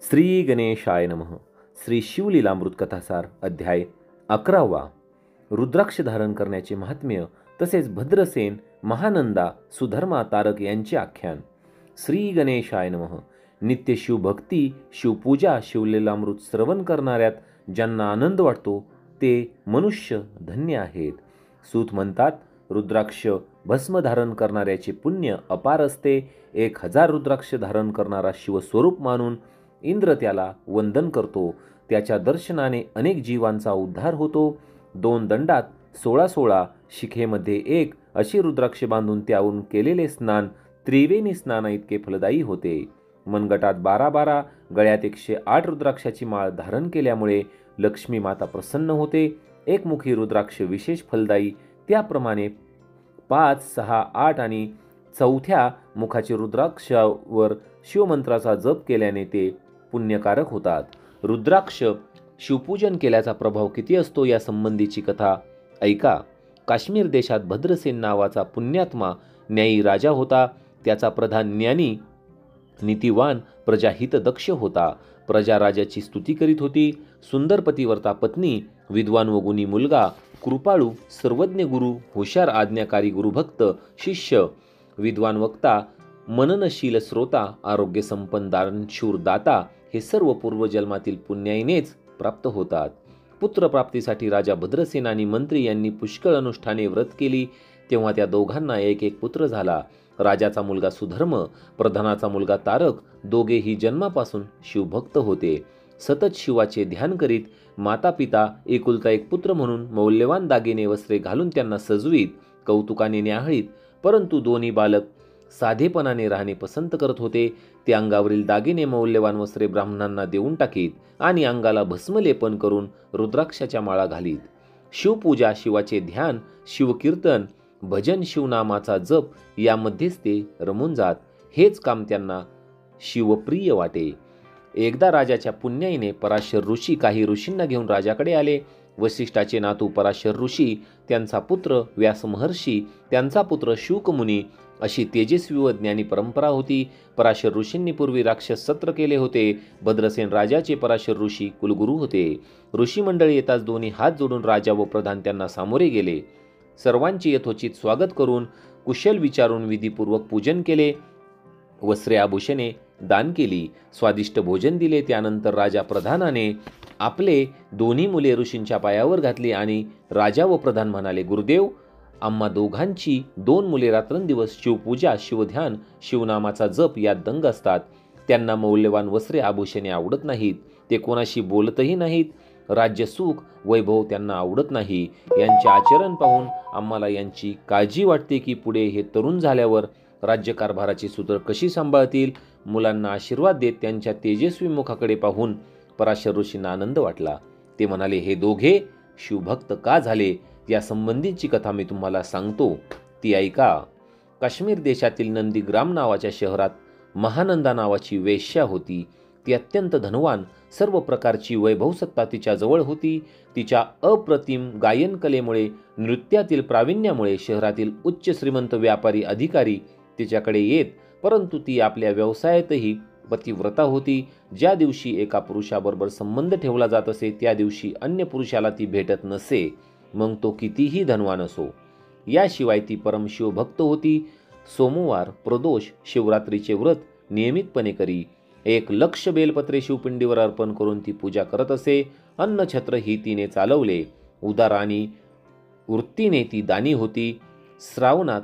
श्री गणेशाय नमः. श्री शिवलीलामृत कथासार अध्याय 11. रुद्राक्ष धारण करण्याचे महात्म्य तसेच भद्रसेन, महानंदा, सुधर्मा, तारक यांचे आख्यान. श्री गणेशाय नमः. नित्य शिवभक्ती, शिवपूजा, शिवलीलामृत श्रवण करणाऱ्यात ज्यांना आनंद वाटतो ते मनुष्य धन्य आहेत. सूत म्हणतात, रुद्राक्ष भस्म धारण करणाऱ्याचे पुण्य अपार असते. 1000 रुद्राक्ष धारण करणारा शिवस्वरूप मानून इंद्र त्याला वंदन करतो. त्याच्या दर्शनाने अनेक जीवांचा उद्धार होतो. 2 दंडात 16 शिखेमध्ये 1 अशी रुद्राक्ष बांधून त्याहून केलेले स्नान त्रिवेणी स्नाना इतके फलदायी होते. मनगटात 12 गळ्यात 108 रुद्राक्षाची माळ धारण केल्यामुळे लक्ष्मी माता प्रसन्न होते. एकमुखी रुद्राक्ष विशेष फलदायी. त्याप्रमाणे 5, 6, 8 आणि 4थ्या मुखाची रुद्राक्षावर शिवमंत्राचा जप केल्याने ते पुण्यकारक होतात. रुद्राक्ष शिवपूजन केल्याचा प्रभाव किती असतो या संबंधीची कथा ऐका. काश्मीर देशात भद्रसेन नावाचा पुण्यात्मा न्यायी राजा होता. त्याचा प्रधान ज्ञानी, नीतिवान, प्रजाहितदक्ष होता. प्रजा राजाची स्तुती करीत होती. सुंदर पतिव्रता पत्नी, विद्वान व गुणी मुलगा, कृपाळू, सर्वज्ञ गुरु, हुशार आज्ञाकारी गुरुभक्त, शिष्य, विद्वान वक्ता, मननशील श्रोता, आरोग्य संपन्न दानशूर दाता हे सर्व पूर्वजन्मातील पुण्याईनेच प्राप्त होतात. पुत्रप्राप्तीसाठी राजा भद्रसेन आणि मंत्री यांनी पुष्कळ अनुष्ठाने व्रत केली. तेव्हा त्या दोघांना एक पुत्र झाला. राजाचा मुलगा सुधर्म, प्रधानाचा मुलगा तारक, दोघेही जन्मापासून शिवभक्त होते. सतत शिवाचे ध्यान करीत माता पिता एकुलता एक पुत्र म्हणून मौल्यवान दागिने वस्त्रे घालून त्यांना सजवीत, कौतुकाने न्याहाळीत. परंतु दोन्ही बालक साधेपणाने राहणे पसंत करत होते. ते अंगावरील दागिने, मौल्यवान वस्त्रे ब्राह्मणांना देऊन टाकीत आणि अंगाला भस्मलेपन करून रुद्राक्षाच्या माळा घालीत. शिवपूजा, शिवाचे ध्यान, शिवकीर्तन, भजन, शिवनामाचा जप यामध्येच ते रमून जात. हेच काम त्यांना शिवप्रिय वाटे. एकदा राजाच्या पुण्याईने पराशर ऋषी काही ऋषींना घेऊन राजाकडे आले. वसिष्ठाचे नातू पराशर ऋषी, त्यांचा पुत्र व्यास महर्षी, त्यांचा पुत्र शुकमुनी अशी तेजस्वी व ज्ञानी परंपरा होती. पराशर ऋषींनी पूर्वी राक्षस सत्र केले होते. भद्रसेन राजाचे पराशर ऋषी कुलगुरू होते. ऋषी मंडळी येताच दोन्ही हात जोडून राजा व प्रधान त्यांना सामोरे गेले. सर्वांचे यथोचित स्वागत करून कुशल विचारून विधीपूर्वक पूजन केले. वस्त्रे आभूषणे दान केली. स्वादिष्ट भोजन दिले. त्यानंतर राजा प्रधानाने आपले दोन्ही मुले ऋषींच्या पायावर घातली आणि राजा व प्रधान म्हणाले, गुरुदेव, आम्हा दोघांची 2 मुले रात्रंदिवस शिवपूजा, शिवध्यान, शिवनामाचा जप यात दंग असतात. त्यांना मौल्यवान वस्त्रे आभूषणे आवडत नाहीत. ते कोणाशी बोलतही नाहीत. राज्य सुख वैभव त्यांना आवडत नाही. यांचे आचरण पाहून आम्हाला यांची काळजी वाटते की पुढे हे तरुण झाल्यावर राज्यकारभाराची सूत्र कशी सांभाळतील. मुलांना आशीर्वाद देत त्यांच्या तेजस्वी मुखाकडे पाहून पराशर ऋषींना आनंद वाटला. ते म्हणाले, हे दोघे शिवभक्त का झाले या संबंधीची कथा मी तुम्हाला सांगतो, ती ऐका. काश्मीर देशातील नंदीग्राम नावाच्या शहरात महानंदा नावाची वेश्या होती. ती अत्यंत धनवान, सर्व प्रकारची वैभवसत्ता तिच्याजवळ होती. तिच्या अप्रतिम गायन कलेमुळे, नृत्यातील प्रावीण्यामुळे शहरातील उच्च श्रीमंत व्यापारी अधिकारी तिच्याकडे येत. परंतु ती आपल्या व्यवसायातही पतिव्रता होती. ज्या दिवशी एका पुरुषाबरोबर संबंध ठेवला जात असे त्या दिवशी अन्य पुरुषाला ती भेटत नसे, मग तो कितीही धनवान असो. याशिवाय ती परमशिवभक्त होती. सोमवार, प्रदोष, शिवरात्रीचे व्रत नियमितपणे करी. 1,00,000 बेलपत्रे शिवपिंडीवर अर्पण करून ती पूजा करत असे. अन्नछत्र ही तिने चालवले. उदार आणि वृत्तीने ती दानी होती. श्रावणात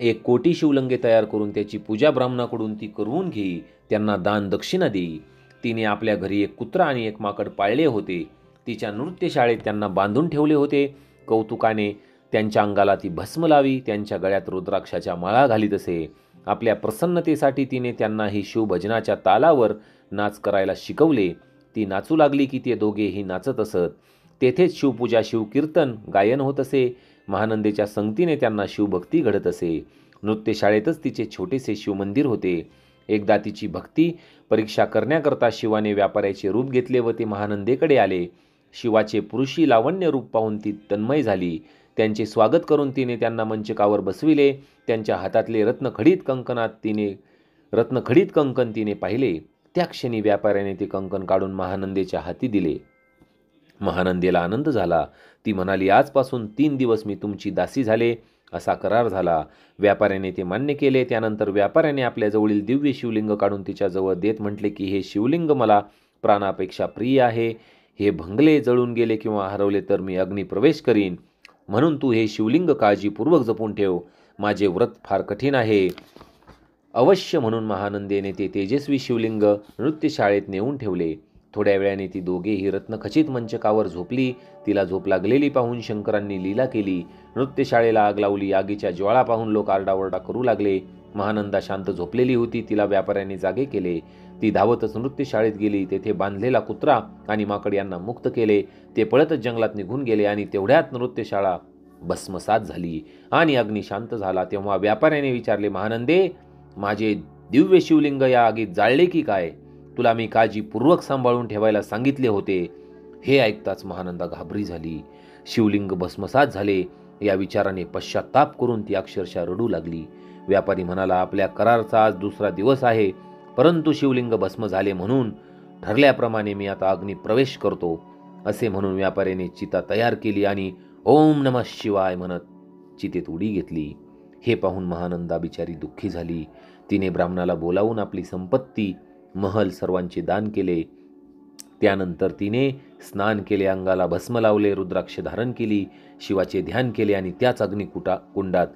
1 कोटी शिवलिंगे तयार करून त्याची पूजा ब्राह्मणाकडून ती करून घेई. त्यांना दान दक्षिणा देई. तिने आपल्या घरी 1 कुत्रा आणि 1 माकड पाळले होते. तिच्या नृत्यशाळेत त्यांना बांधून ठेवले होते. कौतुकाने त्यांच्या अंगाला ती भस्म लावी. त्यांच्या गळ्यात रुद्राक्षाच्या माळा घालीत असे. आपल्या प्रसन्नतेसाठी तिने त्यांनाही शिवभजनाच्या तालावर नाच करायला शिकवले. ती नाचू लागली की ते दोघेही नाचत असत. तेथेच शिवपूजा, शिवकीर्तन, गायन होत असे. महानंदेच्या संगतीने त्यांना शिवभक्ती घडत असे. नृत्यशाळेतच तिचे छोटेसे शिवमंदिर होते. एकदा तिची भक्ती परीक्षा करण्याकरता शिवाने व्यापाऱ्याचे रूप घेतले व ते महानंदेकडे आले. शिवाचे पुरुषी लावण्य रूप पाहून ती तन्मय झाली. त्यांचे स्वागत करून तिने त्यांना मंचकावर बसविले. त्यांच्या हातातले रत्नखडीत कंकण तिने पाहिले. त्या क्षणी व्यापाऱ्याने ते कंकण काढून महानंदेच्या हाती दिले. महानंदेला आनंद झाला. ती म्हणाली, आजपासून 3 दिवस मी तुमची दासी झाले. असा करार झाला. व्यापाऱ्याने ते मान्य केले. त्यानंतर व्यापाऱ्याने आपल्या जवळील दिव्य शिवलिंग काढून तिच्याजवळ देत म्हटले की हे शिवलिंग मला प्राणापेक्षा प्रिय आहे. हे भंगले, जळून गेले किंवा हरवले तर मी अग्नी प्रवेश करीन. म्हणून तू हे शिवलिंग काळजीपूर्वक जपून ठेव. माझे व्रत फार कठीण आहे. अवश्य. म्हणून महानंदेने ते तेजस्वी शिवलिंग नृत्यशाळेत नेऊन ठेवले. थोड्या वेळाने ती दोघेही रत्नखचित मंचकावर झोपली. तिला झोप लागलेली पाहून शंकरांनी लीला केली. नृत्यशाळेला आग लावली. आगीच्या ज्वाळा पाहून लोक आरडाओरडा करू लागले. महानंदा शांत झोपलेली होती. तिला व्यापाऱ्याने जागे केले. ती धावतच नृत्यशाळेत गेली. तेथे बांधलेला कुत्रा आणि माकड यांना मुक्त केले. ते पळतच जंगलात निघून गेले आणि तेवढ्यात नृत्यशाळा भस्मसात झाली आणि अग्नी शांत झाला. तेव्हा व्यापाऱ्याने विचारले, महानंदे, माझे दिव्य शिवलिंग या आगीत जाळले की काय? तुला मी काळजीपूर्वक सांभाळून ठेवायला सांगितले होते. हे ऐकताच महानंदा घाबरी झाली. शिवलिंग भस्मसात झाले या विचाराने पश्चाताप करून ती अक्षरशः रडू लागली. व्यापारी म्हणाला, आपल्या कराराचा आज दुसरा दिवस आहे, परंतु शिवलिंग भस्म झाले म्हणून ठरल्याप्रमाणे मी आता अग्नी प्रवेश करतो. असे म्हणून व्यापाऱ्याने चिता तयार केली आणि ओम नमः शिवाय म्हणत चितेत उडी घेतली. हे पाहून महानंदा बिचारी दुःखी झाली. तिने ब्राह्मणाला बोलावून आपली संपत्ती, महल सर्वांचे दान केले. त्यानंतर तिने स्नान केले, अंगाला भस्म लावले, रुद्राक्ष धारण केली, शिवाचे ध्यान केले आणि त्याच अग्निकुंडात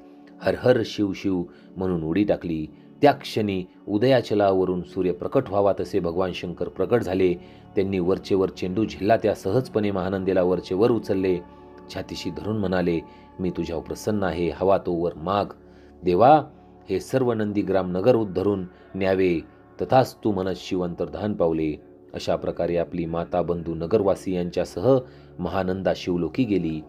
हर हर शिव शिव म्हणून उडी टाकली. त्या क्षणी उदयाचलावरून सूर्य प्रकट व्हावा तसे भगवान शंकर प्रकट झाले. त्यांनी वरचेवर चेंडू झेलला. त्या सहजपणे महानंदेला वरचेवर उचलले. छातीशी धरून म्हणाले, मी तुझ्यावर प्रसन्न आहे, हवा तो वर माग. देवा, हे सर्व नंदीग्राम नगर उद्धरून न्यावे. तथास्तु म्हणत शिव अंतर्धान पावले. अशा प्रकारे आपली माता, बंधू, नगरवासी यांच्यासह महानंदा शिवलोकी गेली.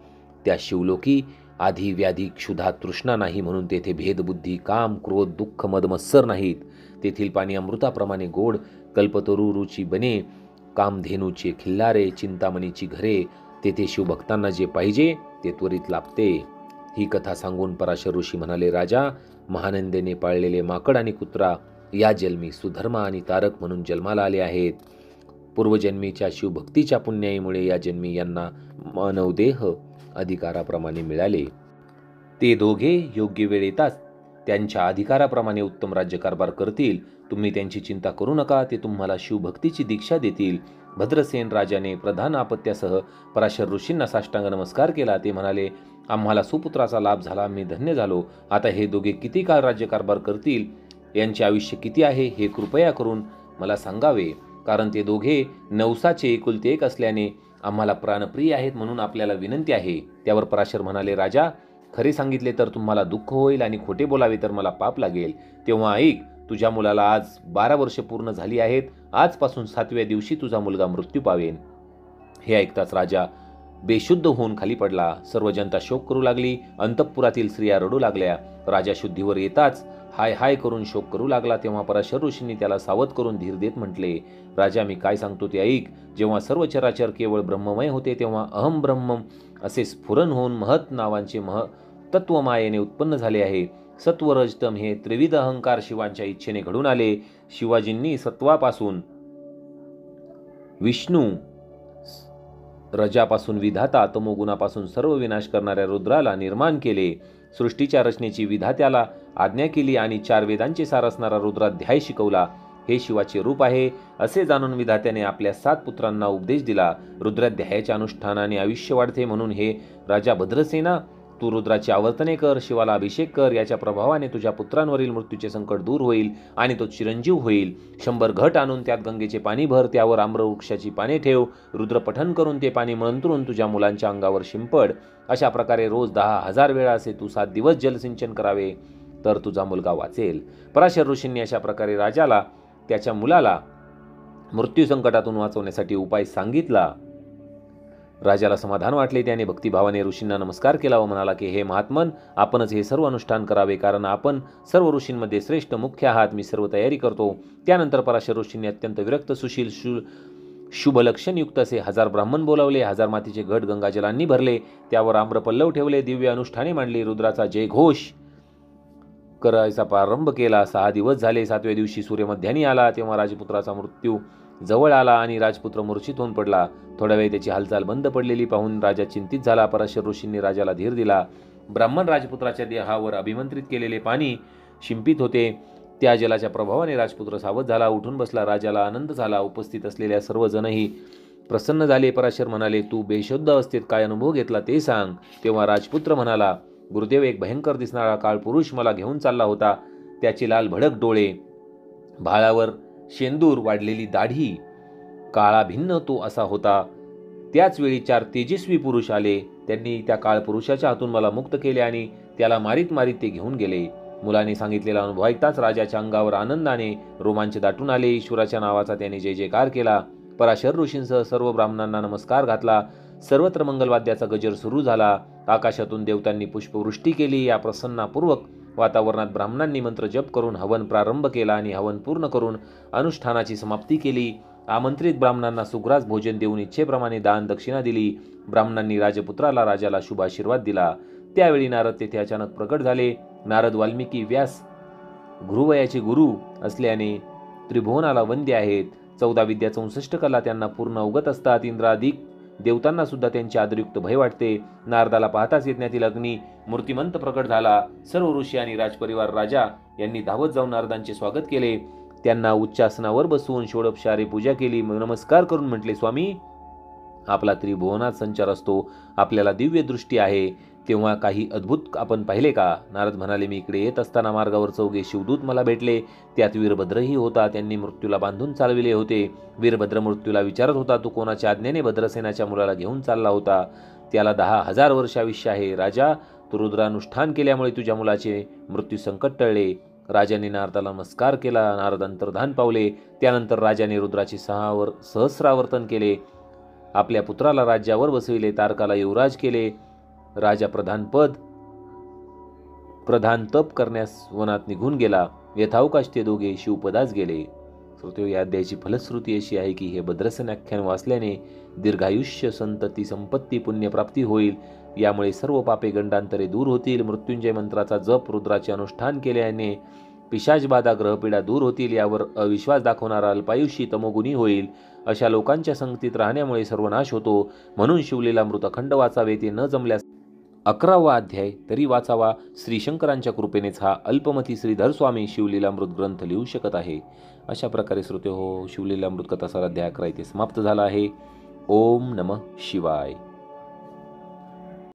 त्या शिवलोकी आधी व्याधी, क्षुधा, तृष्णा नाही म्हणून तेथे भेदबुद्धी, काम, क्रोध, दुःख, मदमत्सर नाहीत. तेथील पाणी अमृताप्रमाणे गोड, कल्पतरू रुची बने, कामधेनूचे खिल्लारे, चिंतामणीची घरे. तेथे शिवभक्तांना जे पाहिजे ते त्वरित लाभते. ही कथा सांगून पराशर ऋषी म्हणाले, राजा, महानंदेने पाळलेले माकड आणि कुत्रा या जन्मी सुधर्मा आणि तारक म्हणून जन्माला आले आहेत. पूर्वजन्मीच्या शिवभक्तीच्या पुण्याईमुळे या जन्मी यांना मानवदेह अधिकाराप्रमाणे मिळाले. ते दोघे योग्य वेळ येताच त्यांच्या अधिकाराप्रमाणे उत्तम राज्यकारभार करतील. तुम्ही त्यांची चिंता करू नका. ते तुम्हाला शिवभक्तीची दीक्षा देतील. भद्रसेन राजाने प्रधान आपत्यासह पराशर ऋषींना साष्टांग नमस्कार केला. ते म्हणाले, आम्हाला सुपुत्राचा लाभ झाला. मी धन्य झालो. आता हे दोघे किती काळ राज्यकारभार करतील, यांचे आयुष्य किती आहे हे कृपया करून मला सांगावे. कारण ते दोघे नवसाचे एकुलते एक असल्याने आम्हाला प्राणप्रिय आहेत, म्हणून आपल्याला विनंती आहे. त्यावर पराशर म्हणाले, राजा, खरे सांगितले तर तुम्हाला दुःख होईल आणि खोटे बोलावे तर मला पाप लागेल. तेव्हा ऐक, तुझ्या मुलाला आज 12 वर्ष पूर्ण झाली आहेत. आजपासून 7व्या दिवशी तुझा मुलगा मृत्यू पावेन. हे ऐकताच राजा बेशुद्ध होऊन खाली पडला. सर्व जनता शोक करू लागली. अंतःपुरातील स्त्रिया रडू लागल्या. राजा शुद्धीवर येताच हाय हाय करून शोक करू लागला. तेव्हा पराशर ऋषींनी त्याला सावध करून धीर देत म्हटले, राजा, मी काय सांगतो ते ऐक. जेव्हा सर्व चराचर केवळ ब्रह्ममय होते तेव्हा अहम ब्रह्मम असे स्फुरण होऊन महत नावांचे तत्व मायेने उत्पन्न झाले आहे. सत्व, रजतम हे त्रिविध अहंकार शिवांच्या इच्छेने घडून आले. शिवाजींनी सत्वापासून विष्णू, रजापासून विधाता, तमोगुणापासून सर्व विनाश करणाऱ्या रुद्राला निर्माण केले. सृष्टीच्या रचनेची विधात्याला आज्ञा केली आणि 4 वेदांचे सार असणारा रुद्राध्याय शिकवला. हे शिवाचे रूप आहे असे जाणून विधात्याने आपल्या 7 पुत्रांना उपदेश दिला. रुद्राध्यायाच्या अनुष्ठानाने आयुष्य वाढते. म्हणून हे राजा भद्रसेना, तू रुद्राची आवर्तने कर, शिवाला अभिषेक कर. याच्या प्रभावाने तुझ्या पुत्रांवरील मृत्यूचे संकट दूर होईल आणि तो चिरंजीव होईल. 100 घट आणून त्यात गंगेचे पाणी भर. त्यावर आम्रवृक्षाची पाने ठेव. रुद्रपठण करून ते पाणी मंत्रून तुझ्या मुलांच्या अंगावर शिंपड. अशा प्रकारे रोज 10,000 वेळा असे तू 7 दिवस जलसिंचन करावे, तर तुझा मुलगा वाचेल. पराशर ऋषींनी अशा प्रकारे राजाला त्याच्या मुलाला मृत्यू संकटातून वाचवण्यासाठी उपाय सांगितला. राजाला समाधान वाटले. त्याने भक्तिभावाने ऋषींना नमस्कार केला व म्हणाला की हे महात्मन, आपणच हे सर्व अनुष्ठान करावे, कारण आपण सर्व ऋषींमध्ये श्रेष्ठ मुख्य आहात. मी सर्व तयारी करतो. त्यानंतर पराशर ऋषींनी अत्यंत विरक्त, सुशील, शुभलक्षणयुक्त असे 1000 ब्राह्मण बोलावले. 1000 मातीचे घट गंगाजलांनी भरले. त्यावर आम्रपल्लव ठेवले. दिव्य अनुष्ठाने मांडली. रुद्राचा जयघोष करायचा प्रारंभ केला. 6 दिवस झाले. 7व्या दिवशी सूर्य मध्यानी आला तेव्हा राजपुत्राचा मृत्यू जवळ आला आणि राजपुत्र मूर्छित होऊन पडला. थोड्या वेळ त्याची हालचाल बंद पडलेली पाहून राजा चिंतित झाला. पराशर ऋषींनी राजाला धीर दिला. ब्राह्मण राजपुत्राच्या देहावर अभिमंत्रित केलेले पाणी शिंपित होते. त्या जलाच्या प्रभावाने राजपुत्र सावध झाला, उठून बसला. राजाला आनंद झाला. उपस्थित असलेल्या सर्वजणही प्रसन्न झाले. पराशर म्हणाले, तू बेशुद्ध अवस्थेत काय अनुभव घेतला ते सांग. तेव्हा राजपुत्र म्हणाला, गुरुदेव, एक भयंकर दिसणारा काळ पुरुष मला घेऊन चालला होता. त्याचे लाल भडक डोळे, भाळावर शेंदूर, वाढलेली दाढी, काळा भिन्न तो असा होता. त्याच वेळी 4 तेजस्वी पुरुष आले. त्यांनी त्या काळ पुरुषाच्या हातून मला मुक्त केले आणि त्याला मारीत मारीत ते घेऊन गेले. मुलाने सांगितलेला अनुभव ऐकताच राजाच्या अंगावर आनंदाने रोमांच दाटून आले. ईश्वराच्या नावाचा त्याने जय जयकार केला. पराशर ऋषींसह सर्व ब्राह्मणांना नमस्कार घातला. सर्वत्र मंगलवाद्याचा गजर सुरू झाला. आकाशातून देवतांनी पुष्पवृष्टी केली. या प्रसन्नापूर्वक वातावरणात ब्राह्मणांनी मंत्र जप करून हवन प्रारंभ केला आणि हवन पूर्ण करून अनुष्ठानाची समाप्ती केली. आमंत्रित ब्राह्मणांना सुग्रास भोजन देऊन इच्छेप्रमाणे दान दक्षिणा दिली. ब्राह्मणांनी राजपुत्राला राजाला शुभ आशीर्वाद दिला. त्यावेळी नारद तेथे अचानक प्रकट झाले. नारद वाल्मिकी व्यास गुरुवयाचे गुरु असल्याने त्रिभुवनाला वंद्य आहेत. 14 विद्या 64 कला त्यांना पूर्ण अवगत असतात. इंद्रादिक देवतांना सुद्धा त्यांचे आदरयुक्त भय वाटते. नारदाला पाहताच यज्ञातील अग्नी मूर्तिमंत प्रकट झाला. सर्व ऋषी आणि राजपरिवार राजा यांनी धावत जाऊन नारदांचे स्वागत केले. त्यांना उच्चासनावर बसवून षोडोपचारे पूजा केली. नमस्कार करून म्हटले, स्वामी, आपला त्रिभुवनात संचार असतो, आपल्याला दिव्य दृष्टी आहे. तेव्हा काही अद्भुत आपण पाहिले का? नारद म्हणाले, मी इकडे येत असताना मार्गावर 4 शिवदूत मला भेटले. त्यात वीरभद्रही होता. त्यांनी मृत्यूला बांधून चालविले होते. वीरभद्र मृत्यूला विचारत होता, तू कोणाच्या आज्ञेने भद्रसेनाच्या मुलाला घेऊन चालला होता? त्याला 10,000 वर्ष आयुष्य आहे. राजा, तू रुद्रानुष्ठान केल्यामुळे तुझ्या मुलाचे मृत्यू संकट टळले. राजाने नारदाला नमस्कार केला. नारद अंतर्धान पावले. त्यानंतर राजाने रुद्राचे सहस्रावर्तन केले. आपल्या पुत्राला राज्यावर बसविले. तारकाला युवराज केले. राजा प्रधान तप करण्यास वनात निघून गेला. यथावकाश ते दोघे शिवपदास गेले. श्रोत्यो, या अध्यायाची फलश्रुती अशी आहे की हे भद्रसेन आख्यान वाचल्याने दीर्घायुष्य, संतती, संपत्ती, पुण्यप्राप्ती होईल. यामुळे सर्व पापे गंडांतरे दूर होतील. मृत्युंजय मंत्राचा जप, रुद्राचे अनुष्ठान केल्याने पिशाचबाधा, ग्रहपीडा दूर होतील. यावर अविश्वास दाखवणारा अल्पायुषी तमोगुणी होईल. अशा लोकांच्या संगतीत राहण्यामुळे सर्वनाश होतो. म्हणून शिवलीलामृत अखंड वाचावे. ते न जमल्यास 11वा अध्याय तरी वाचावा. श्रीशंकरांच्या कृपेनेच हा अल्पमती श्रीधर स्वामी शिवलीलामृत ग्रंथ लिहू शकत आहे. अशा प्रकारे श्रोते हो, शिवलीलामृत कथासार अध्याय 11 इथे समाप्त झाला आहे. ओम नमः शिवाय.